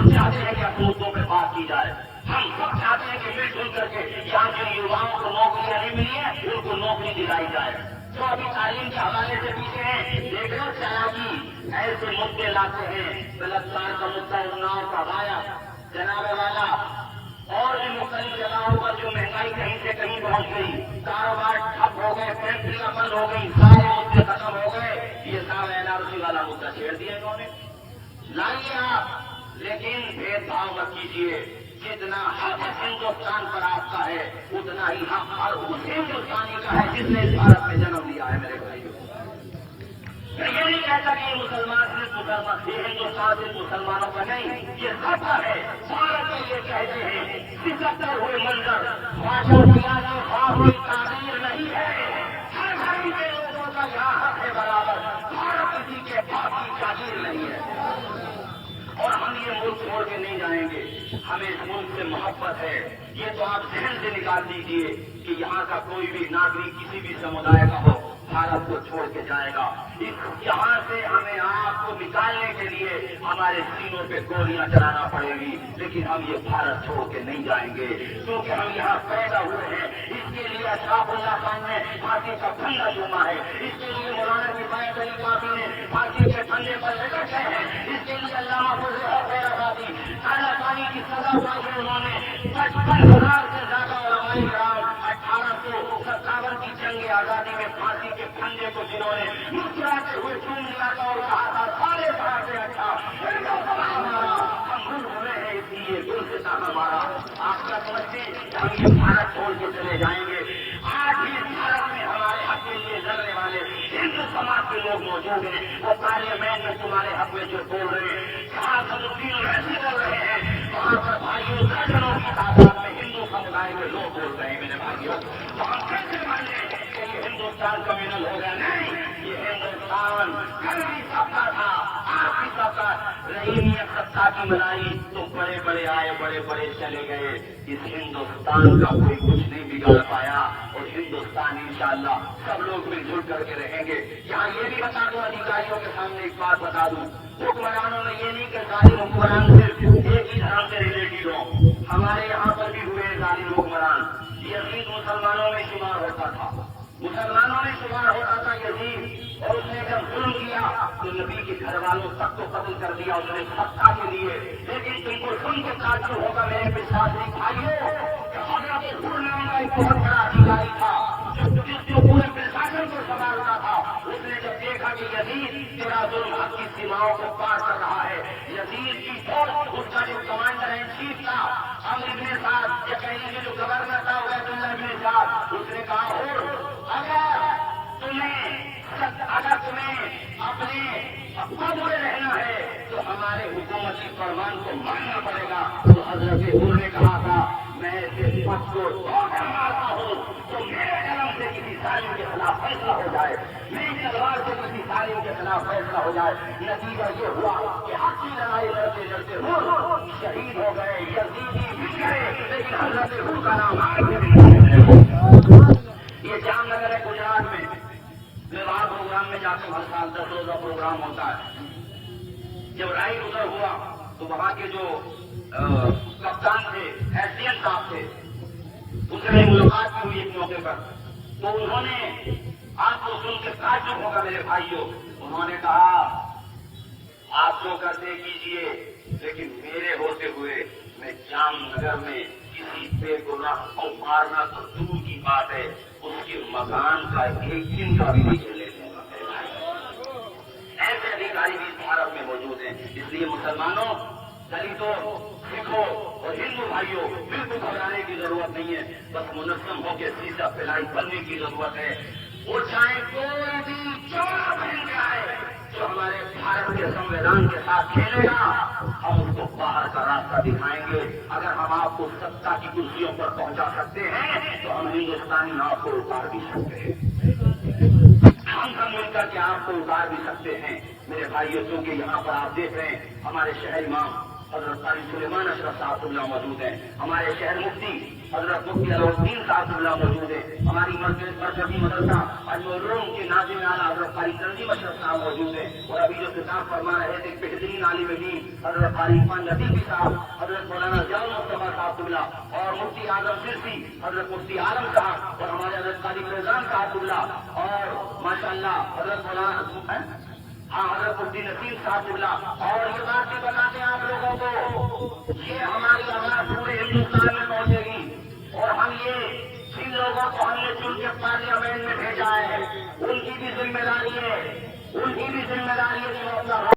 हम चाहते हैं कि अपने मुद्दों पर बात की जाए। हम सब चाहते हैं कि मिलजुल करके यहाँ के युवाओं को नौकरियां नहीं मिली है, उनको नौकरी दिलाई जाए। जो अभी तालीम के हवाले से पीछे हैं, देख लो चालाकी ऐसे मुद्दे लाते हैं। बलात्कार का मुद्दा उन्नाव का गाया जनाब वाला, और भी मुख्तलिफ जगहों पर जो महंगाई कहीं से कहीं पहुंच गई, कारोबार ठप हो गए, फैक्ट्रियां बंद हो गई, सारे मुद्दे खत्म हो गए। ये सारा एनआरसी वाला मुद्दा छेड़ दिया इन्होंने। लाइए आप, लेकिन भेदभाव मत कीजिए। जितना हक हिंदुस्तान पर आपका है, उतना ही हक हर उस हिंदुस्तानी का है जिसने इस भारत में जन्म लिया है। मेरे भाइयों, मैं ये नहीं कहता कि ये मुसलमान सिर्फ मुसलमान, ये हिंदुस्तान सिर्फ मुसलमानों का नहीं, ये सबका है। भारत में ये कहते हैं सिकंदर हुए मंजर, भाषा किया जो कोई तारीर नहीं है। हर धर्म के लोगों का यहाँ हक है बराबर। भारत किसी के बाप की जागीर नहीं है, और हम ये मुल्क छोड़ के नहीं जाएंगे। हमें इस मुल्क से मोहब्बत है। ये तो आप जहन से निकाल दीजिए कि यहाँ का कोई भी नागरिक किसी भी समुदाय का हो, भारत को छोड़ के जाएगा। यहाँ से हमें आपको निकालने के लिए हमारे सीनों पे गोलियां चलाना पड़ेगी, लेकिन हम ये भारत छोड़ के नहीं जाएंगे, क्योंकि हम यहाँ पैदा हुए हैं। इसके लिए अशराफुल्लाह खान ने फांसी का फंदा चूमा है, इसके लिए मौलाना किफायत अली काफी ने फांसी के फंदे पर लटके हैं, इसके लिए अल्लामा फजल हक आजादी कालापानी की सजा पाई है उन्होंने। 55,000 से ज्यादा उलमाए किराम 1857 की जंग आजादी में फांसी के फंदे को जिन्होंने मुस्कुराते हुए चूम लिया था और कहा था सारे बाहर से अच्छा हमारा, हम भूल हुए हैं इसलिए दिल से था हमारा। आप क्या समझते हम ये भारत छोड़ के चले जाएंगे? आज भी भारत में हमारे हक के लिए लड़ने वाले हिंदू समाज के लोग मौजूद हैं। वो पार्लियामेंट में तुम्हारे हक में जो बोल रहे हैं, जहाँ सदुद्दीन वैसे बोल रहे हैं, वहाँ पर भाइयों दर्जनों की तादाद में हिंदू समुदाय के लोग बोल रहे हैं। मेरे भाइयों, तो हम कैसे माने कि ये हिंदुस्तान कम्युनल हो गया? नहीं, ये हिंदुस्तान कल भी सबका था, आज भी सबका। रहीमियत सत्ता की बनाई तो बड़े बड़े आए, बड़े बड़े चले गए। इस हिंदुस्तान का कोई कुछ नहीं बिगाड़ पाया, और हिंदुस्तान इंशाअल्लाह सब लोग मिलजुल करके रहेंगे। यहाँ ये भी बता दूं, अधिकारियों के सामने एक बात बता दूं, हुक्मरानों में ये नहीं कि जालिम हुक्मरान सिर्फ एक ही धर्म से रिलेटेड हो। हमारे यहाँ पर भी हुए जालिम हुक्मरान। यजीद मुसलमानों में शुमार होता था, मुसलमानों में शुमार होता था यजीद, और उसने जब जुल्म किया तो नबी के घर वालों तक को कत्ल कर दिया उसने सत्ता के लिए। लेकिन तुमको सुन के ताज्जुब होगा मेरे विश्वासी भाइयों, हजरत हुरनाम का एक बहुत बड़ा अधिकारी था जो पूरे प्रशासन को संभालता था। उसने जब देखा कि यजीद तेरा जुल्म हक की सीमाओं को पार कर रहा है, यजीद की फौज, उसका जो कमांडर इन चीफ था अमर इब्ने साद, या कह लीजिए जो गवर्नर था उबैदुल्लाह इब्ने साद, उसने कहा अगर तुम्हें अपने बुरे रहना है तो हमारे हुकूमती फरमान को मानना पड़ेगा। तो हजरत हुर ने कहा था मैं इस पद को मारता हूँ तो मेरे कलम से किसी सालिम के खिलाफ फैसला हो जाए, मेरी तलवार से किसी सालिम के खिलाफ फैसला हो जाए। नतीजा ये हुआ कि हक की लड़ाई लड़ते लड़ते हुर शहीद हो गए, यजीदी मिल गए, लेकिन हजरत हुर का नाम ये जामनगर है गुजरात में। मैं वहां प्रोग्राम में जाकर हर साल 10 रोजा प्रोग्राम होता है। जब राइड उधर हुआ तो वहां के जो कप्तान थे, एसडीएम साहब थे, उनसे मेरी मुलाकात भी हुई एक मौके पर। तो उन्होंने आपको सुन के ताज्जुब होगा मेरे भाइयों, उन्होंने कहा आप जो करते कीजिए, लेकिन मेरे होते हुए मैं जामनगर में किसी बेगुनाह को मारना तो दूर की बात है, उसके मकान का एक दिन का भी नहीं चले। ऐसे अधिकारी भी भारत में मौजूद हैं। इसलिए मुसलमानों, दलितों, सिखों और हिंदू भाइयों, बिल्कुल घबराने की जरूरत नहीं है। बस मुनज़्ज़म होकर सीधा फिलाई बनने की जरूरत है। वो चाहे कोई भी चोला बन के आए जो हमारे भारत के संविधान के साथ खेलेगा, हम उसको बाहर का रास्ता दिखाएंगे। अगर हम आपको सत्ता की कुर्सियों पर पहुंचा सकते हैं तो हम हिंदुस्तानी आपको उतार भी सकते हैं। हम सब मिलकर के आपको उतार भी सकते हैं मेरे भाइयों। क्योंकि यहाँ पर आप देख रहे हैं हमारे शहर इमाम حضرت قاری سلیمان اشرف صاحب قبلہ موجود ہیں، ہمارے شہر مفتی حضرت مفتی علاؤالدین صاحب قبلہ موجود ہیں، ہماری مرکزی مدرسہ العلوم کے ناظم اعلیٰ حضرت قاری تنظیم اشرف صاحب موجود ہیں، اور ابھی جو خطاب فرما رہے تھے بہترین عالم دین حضرت قاری عرفان ندیمی صاحب، حضرت مولانا ضیاء المصطفیٰ صاحب قبلہ، اور مفتی اعظم سرسی حضرت مفتی عالم صاحب، اور ہمارے حضرت قاری فیضان صاحب قبلہ، اور ماشاء اللہ حضرت مولانا حضرت مفتی نسیم صاحب قبلہ، اور یہ بات بھی بتاتے ہیں آپ لوگوں کو، یہ ہماری آواز پورے ہندوستان میں پہنچے گی، اور ہم یہ جن لوگوں کو ہم نے چن کے پارلیمنٹ میں بھیجا ہے ان کی بھی ذمہ داری ہے، ان کی بھی ذمہ داری ہے کہ وہ اپنا